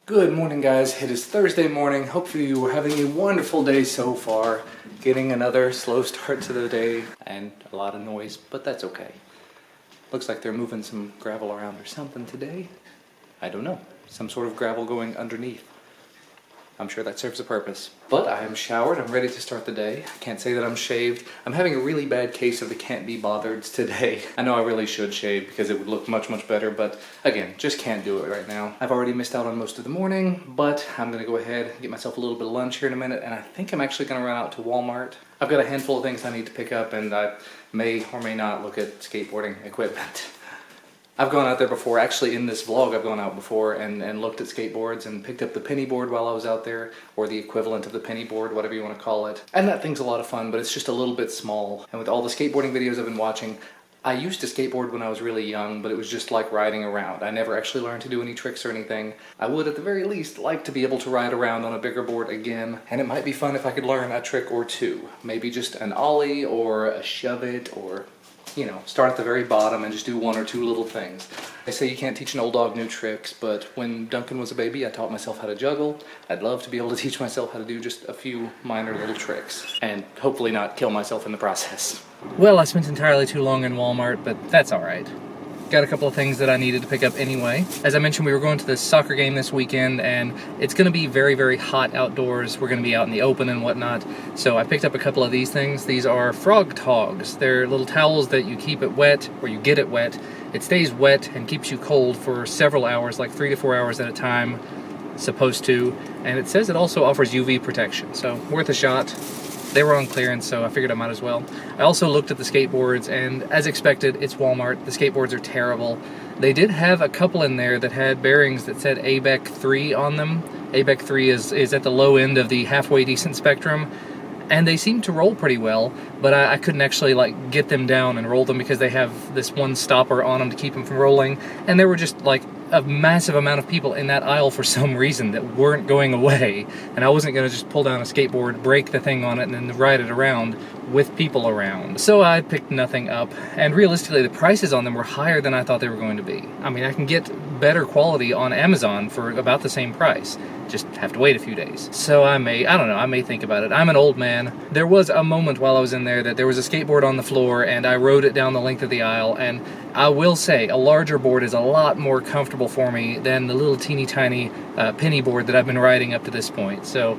Good morning, guys. It is Thursday morning. Hopefully you are having a wonderful day so far. Getting another slow start to the day and a lot of noise, but that's okay. Looks like they're moving some gravel around or something today. I don't know. Some sort of gravel going underneath. I'm sure that serves a purpose. But I am showered. I'm ready to start the day. I can't say that I'm shaved. I'm having a really bad case of the can't be bothered today. I know I really should shave because it would look much, much better, but again, just can't do it right now. I've already missed out on most of the morning, but I'm gonna go ahead and get myself a little bit of lunch here in a minute, and I think I'm actually gonna run out to Walmart. I've got a handful of things I need to pick up, and I may or may not look at skateboarding equipment. I've gone out there before, actually in this vlog I've gone out before and looked at skateboards and picked up the penny board while I was out there, or the equivalent of the penny board, whatever you want to call it. And that thing's a lot of fun, but it's just a little bit small. And with all the skateboarding videos I've been watching, I used to skateboard when I was really young, but it was just like riding around. I never actually learned to do any tricks or anything. I would at the very least like to be able to ride around on a bigger board again, and it might be fun if I could learn a trick or two. Maybe just an ollie or a shove it, or you know, start at the very bottom and just do one or two little things. They say you can't teach an old dog new tricks, but when Duncan was a baby, I taught myself how to juggle. I'd love to be able to teach myself how to do just a few minor little tricks, and hopefully not kill myself in the process. Well, I spent entirely too long in Walmart, but that's all right. Got a couple of things that I needed to pick up anyway. As I mentioned, we were going to this soccer game this weekend, and it's going to be very, very hot outdoors. We're going to be out in the open and whatnot. So I picked up a couple of these things. These are frog togs. They're little towels that you keep it wet, or you get it wet. It stays wet and keeps you cold for several hours, like 3 to 4 hours at a time, supposed to. And it says it also offers UV protection, so worth a shot. They were on clearance, so I figured I might as well. I also looked at the skateboards, and as expected, it's Walmart. The skateboards are terrible. They did have a couple in there that had bearings that said ABEC 3 on them. ABEC 3 is at the low end of the halfway decent spectrum, and they seem to roll pretty well, but I couldn't actually like get them down and roll them because they have this one stopper on them to keep them from rolling, and there were just like a massive amount of people in that aisle for some reason that weren't going away, and I wasn't going to just pull down a skateboard, break the thing on it, and then ride it around with people around. So I picked nothing up, and realistically the prices on them were higher than I thought they were going to be. I mean, I can get better quality on Amazon for about the same price. Just have to wait a few days. So I don't know, I may think about it. I'm an old man. There was a moment while I was in there that there was a skateboard on the floor, and I rode it down the length of the aisle, and I will say a larger board is a lot more comfortable for me than the little teeny tiny penny board that I've been riding up to this point. So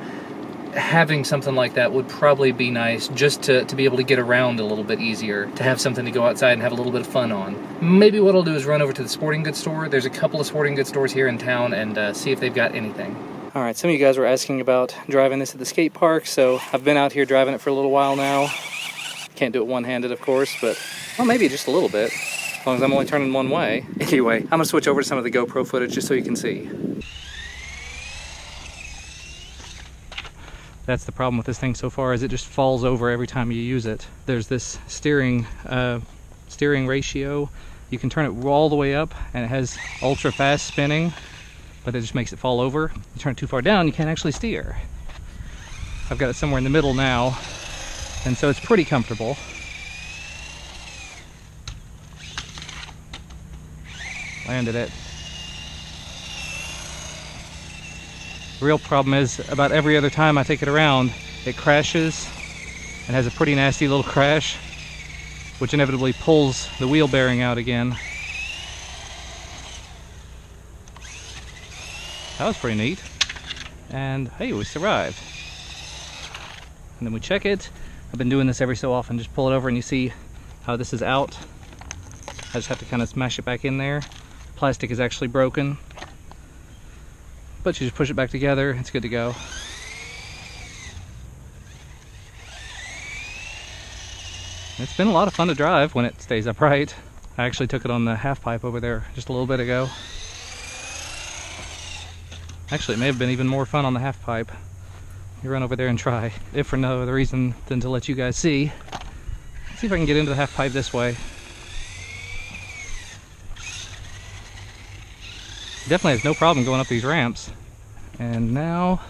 having something like that would probably be nice, just to be able to get around a little bit easier, to have something to go outside and have a little bit of fun on. Maybe what I'll do is run over to the sporting goods store. There's a couple of sporting goods stores here in town, and see if they've got anything. Alright, some of you guys were asking about driving this at the skate park, so I've been out here driving it for a little while now. Can't do it one-handed, of course, but, well, maybe just a little bit, as long as I'm only turning one way. Anyway, I'm going to switch over to some of the GoPro footage just so you can see. That's the problem with this thing so far, is it just falls over every time you use it. There's this steering ratio. You can turn it all the way up, and it has ultra fast spinning, but it just makes it fall over. You turn it too far down, you can't actually steer. I've got it somewhere in the middle now, and so it's pretty comfortable. Landed it. The real problem is, about every other time I take it around, it crashes and has a pretty nasty little crash, which inevitably pulls the wheel bearing out again. That was pretty neat. And hey, we survived. And then we check it. I've been doing this every so often. Just pull it over and you see how this is out. I just have to kind of smash it back in there. Plastic is actually broken, but you just push it back together, it's good to go. It's been a lot of fun to drive when it stays upright. I actually took it on the half pipe over there just a little bit ago. Actually, it may have been even more fun on the half pipe. You run over there and try, if for no other reason than to let you guys see. Let's see if I can get into the half pipe this way. Definitely has no problem going up these ramps. And now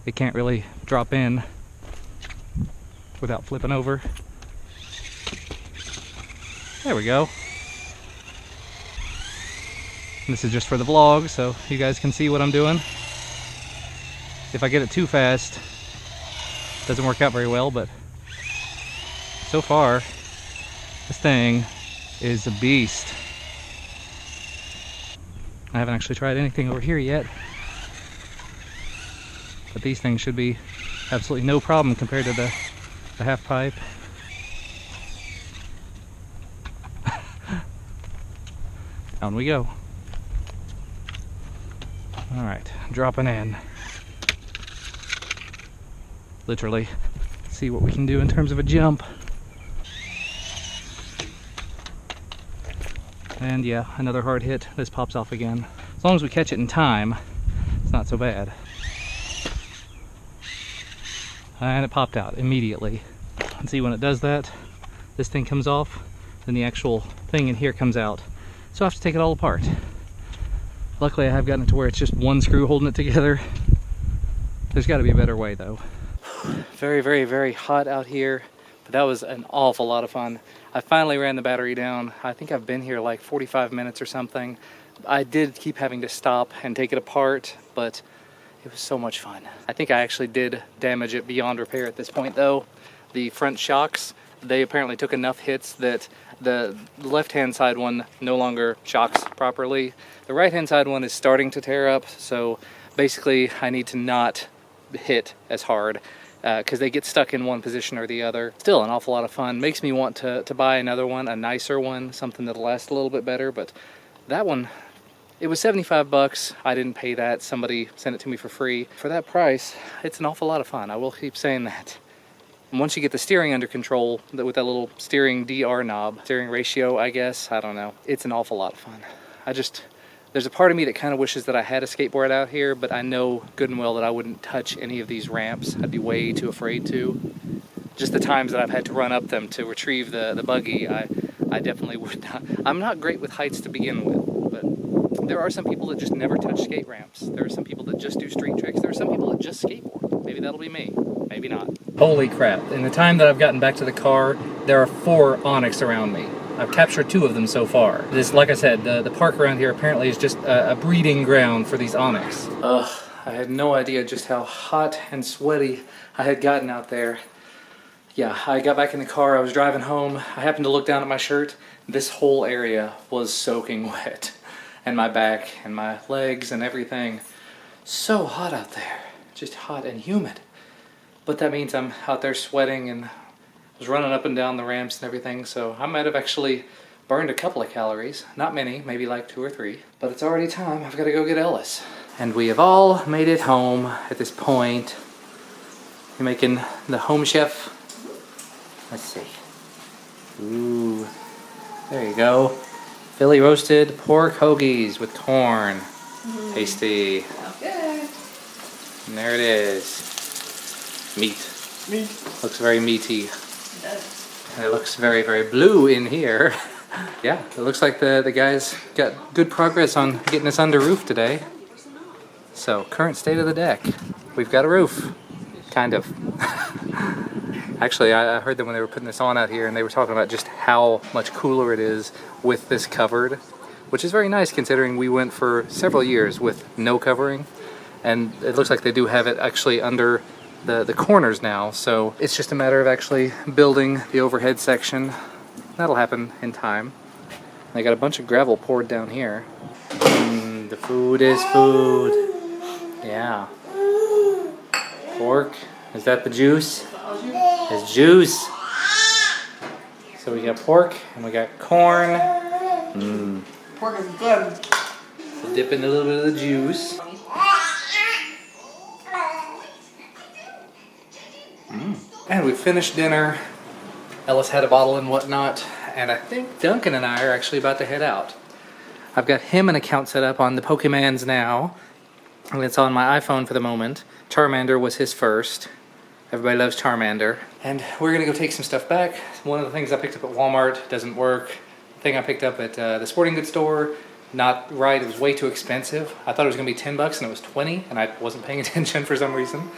it can't really drop in without flipping over. There we go. This is just for the vlog, so you guys can see what I'm doing. If I get it too fast, it doesn't work out very well, but so far, this thing is a beast. I haven't actually tried anything over here yet, but these things should be absolutely no problem compared to the half pipe. Down we go. All right, dropping in. Literally, see what we can do in terms of a jump. And yeah, another hard hit. This pops off again. As long as we catch it in time, it's not so bad. And it popped out immediately. And see, when it does that, this thing comes off, then the actual thing in here comes out. So I have to take it all apart. Luckily I have gotten it to where it's just one screw holding it together. There's got to be a better way though. Very, very, very hot out here, but that was an awful lot of fun. I finally ran the battery down. I think I've been here like 45 minutes or something. I did keep having to stop and take it apart, but it was so much fun. I think I actually did damage it beyond repair at this point though. The front shocks, they apparently took enough hits that the left-hand side one no longer shocks properly. The right-hand side one is starting to tear up, so basically I need to not hit as hard because they get stuck in one position or the other. Still an awful lot of fun. Makes me want to buy another one, a nicer one, something that'll last a little bit better, but that one, it was 75 bucks. I didn't pay that. Somebody sent it to me for free. For that price, it's an awful lot of fun. I will keep saying that. And once you get the steering under control with that little steering DR knob, steering ratio, I guess, I don't know. It's an awful lot of fun. There's a part of me that kind of wishes that I had a skateboard out here, but I know good and well that I wouldn't touch any of these ramps. I'd be way too afraid to. Just the times that I've had to run up them to retrieve the buggy, I definitely would not. I'm not great with heights to begin with, but there are some people that just never touch skate ramps. There are some people that just do street tricks. There are some people that just skateboard. Maybe that'll be me. Maybe not. Holy crap. In the time that I've gotten back to the car, there are 4 onyx around me. I've captured 2 of them so far. This, like I said, the park around here apparently is just a breeding ground for these onyx. Ugh, I had no idea just how hot and sweaty I had gotten out there. Yeah, I got back in the car, I was driving home, I happened to look down at my shirt. This whole area was soaking wet. And my back and my legs and everything. So hot out there. Just hot and humid. But that means I'm out there sweating and was running up and down the ramps and everything, so I might have actually burned a couple of calories. Not many, maybe like 2 or 3. But it's already time, I've got to go get Ellis. And we have all made it home at this point. You're making the home chef. Let's see. Ooh, there you go. Philly roasted pork hoagies with corn. Tasty. Okay. And there it is. Meat. Looks very meaty. It does. And it looks very, very blue in here. Yeah, it looks like the guys got good progress on getting us under roof today. So, current state of the deck. We've got a roof. Kind of. Actually, I heard them when they were putting this on out here, and they were talking about just how much cooler it is with this covered, which is very nice considering we went for several years with no covering. And it looks like they do have it actually under the corners now, so it's just a matter of actually building the overhead section. That'll happen in time. They got a bunch of gravel poured down here. The food is food. Yeah. Pork. Is that the juice? It's juice. So we got pork and we got corn. Pork is good. So dip in a little bit of the juice. And we finished dinner. Ellis had a bottle and whatnot, and I think Duncan and I are actually about to head out. I've got him an account set up on the Pokemans now, and it's on my iPhone for the moment. Charmander was his first. Everybody loves Charmander. And we're gonna go take some stuff back. One of the things I picked up at Walmart doesn't work. The thing I picked up at the sporting goods store, not right, it was way too expensive. I thought it was gonna be 10 bucks and it was 20, and I wasn't paying attention for some reason.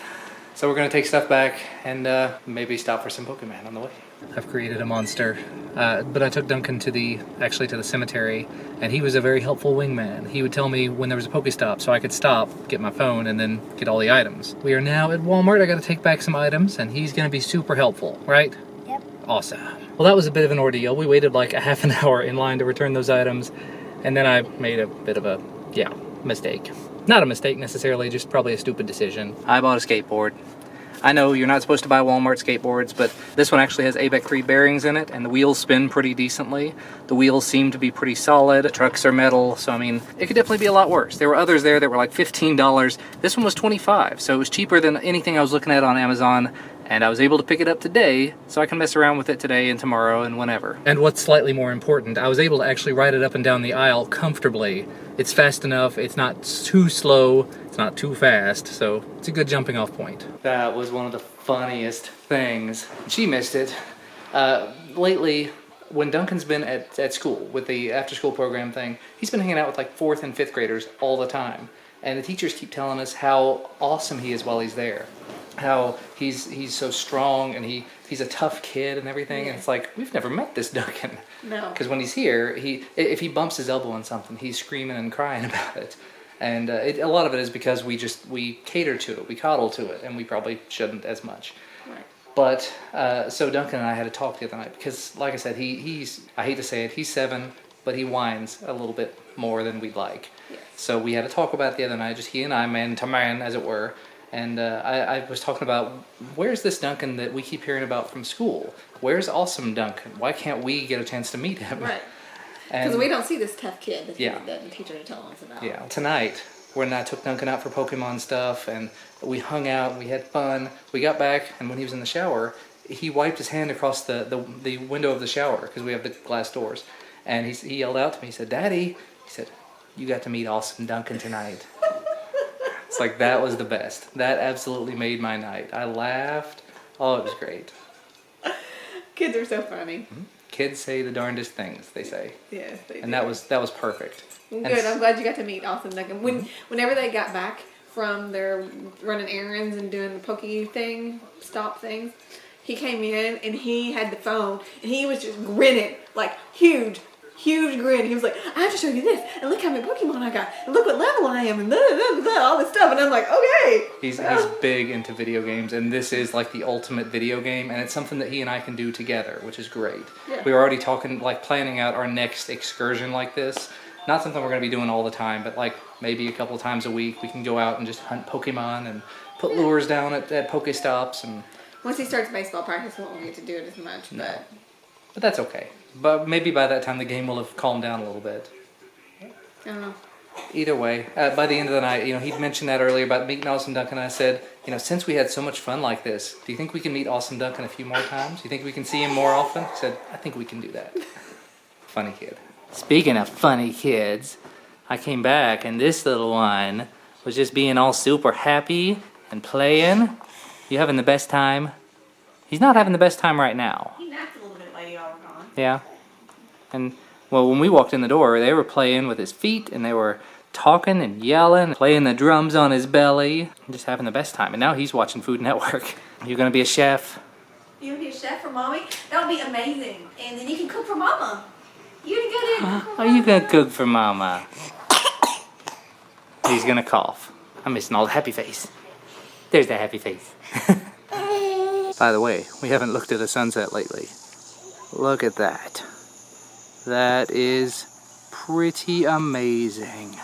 So we're gonna take stuff back and maybe stop for some Pokemon on the way. I've created a monster, but I took Duncan to the cemetery, and he was a very helpful wingman. He would tell me when there was a Pokestop so I could stop, get my phone, and then get all the items. We are now at Walmart. I gotta take back some items, and he's gonna be super helpful, right? Yep. Awesome. Well, that was a bit of an ordeal. We waited like a half an hour in line to return those items, and then I made a bit of a, mistake. Not a mistake necessarily, just probably a stupid decision. I bought a skateboard. I know you're not supposed to buy Walmart skateboards, but this one actually has ABEC 3 bearings in it, and the wheels spin pretty decently. The wheels seem to be pretty solid. The trucks are metal, so I mean, it could definitely be a lot worse. There were others there that were like $15. This one was $25, so it was cheaper than anything I was looking at on Amazon, and I was able to pick it up today, so I can mess around with it today and tomorrow and whenever. And what's slightly more important, I was able to actually ride it up and down the aisle comfortably. It's fast enough, it's not too slow, it's not too fast, so it's a good jumping off point. That was one of the funniest things. She missed it. Lately, when Duncan's been at school with the after school program thing, he's been hanging out with like 4th and 5th graders all the time. And the teachers keep telling us how awesome he is while he's there. How he's so strong and he's a tough kid and everything. And it's like, we've never met this Duncan. No. Because when he's here, if he bumps his elbow on something, he's screaming and crying about it. And a lot of it is because we cater to it, we coddle to it, and we probably shouldn't as much. Right. But, so Duncan and I had a talk the other night, because like I said, he's, I hate to say it, he's 7, but he whines a little bit more than we'd like. Yes. So we had a talk about it the other night, just he and I, man to man, as it were. And I was talking about, where's this Duncan that we keep hearing about from school? Where's awesome Duncan? Why can't we get a chance to meet him? Right. Because we don't see this tough kid that the teachers are telling us about. Yeah. Tonight, when I took Duncan out for Pokemon stuff, and we hung out, and we had fun, we got back, and when he was in the shower, he wiped his hand across the window of the shower, because we have the glass doors. And he yelled out to me, he said, "Daddy," he said, "you got to meet awesome Duncan tonight." It's like, that was the best. That absolutely made my night. I laughed. Oh, it was great. Kids are so funny. Mm-hmm. Kids say the darndest things, they say. Yes, they do. And that was perfect. Good. I'm glad you got to meet awesome Duncan. Whenever they got back from their running errands and doing the pokey thing, stop things, he came in and he had the phone and he was just grinning, like huge grin. He was like, "I have to show you this, and look how many Pokemon I got, and look what level I am, and blah, blah, blah, all this stuff." And I'm like, okay. He's big into video games, and this is like the ultimate video game, and it's something that he and I can do together, which is great. Yeah. We were already talking, like planning out our next excursion like this. Not something we're going to be doing all the time, but like maybe a couple times a week we can go out and just hunt Pokemon and put lures down at Pokestops. And once he starts baseball practice, we won't get to do it as much. No. But that's okay. But maybe by that time the game will have calmed down a little bit. I don't know. Either way, by the end of the night, he'd mentioned that earlier about meeting Awesome Duncan. I said, since we had so much fun like this, do you think we can meet Awesome Duncan a few more times? Do you think we can see him more often? He said, I think we can do that. Funny kid. Speaking of funny kids, I came back and this little one was just being all super happy and playing. You having the best time? He's not having the best time right now. He napped a little bit while y'all were gone. Yeah. And, well, when we walked in the door, they were playing with his feet, and they were talking and yelling, playing the drums on his belly, just having the best time. And now he's watching Food Network. You gonna be a chef? You want to be a chef for Mommy? That would be amazing. And then you can cook for Mama. You gonna go there and cook for Are you gonna cook for Mama? He's gonna cough. I'm missing all the happy face. There's the happy face. By the way, we haven't looked at a sunset lately. Look at that. That is pretty amazing.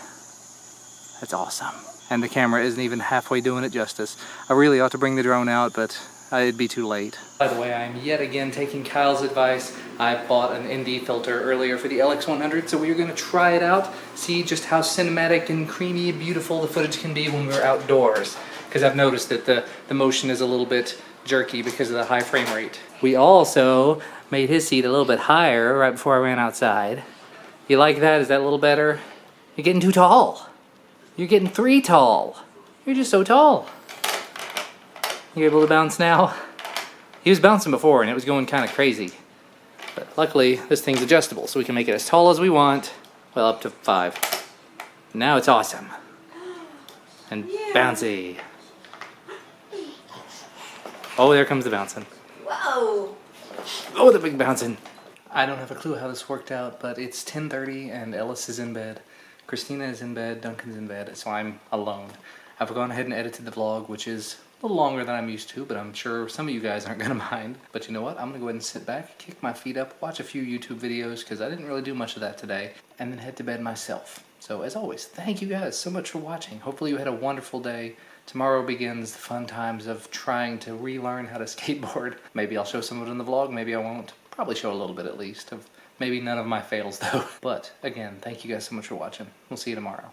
That's awesome. And the camera isn't even halfway doing it justice. I really ought to bring the drone out, but it'd be too late. By the way, I'm yet again taking Kyle's advice. I bought an ND filter earlier for the LX100, so we are going to try it out, see just how cinematic and creamy and beautiful the footage can be when we're outdoors. Because I've noticed that the motion is a little bit jerky because of the high frame rate. We also made his seat a little bit higher right before I ran outside. You like that? Is that a little better? You're getting too tall. You're getting 3 tall. You're just so tall. You able to bounce now? He was bouncing before and it was going kind of crazy. But luckily this thing's adjustable so we can make it as tall as we want. Well, up to 5. Now it's awesome. And bouncy. Oh, there comes the bouncing. Whoa! Oh, the big bouncing. I don't have a clue how this worked out, but it's 10:30 and Ellis is in bed. Christina is in bed, Duncan's in bed, so I'm alone. I've gone ahead and edited the vlog, which is a little longer than I'm used to, but I'm sure some of you guys aren't gonna mind. But you know what? I'm gonna go ahead and sit back, kick my feet up, watch a few YouTube videos, because I didn't really do much of that today, and then head to bed myself. So as always, thank you guys so much for watching. Hopefully you had a wonderful day. Tomorrow begins the fun times of trying to relearn how to skateboard. Maybe I'll show some of it in the vlog, maybe I won't. Probably show a little bit at least of maybe none of my fails though. But again, thank you guys so much for watching. We'll see you tomorrow.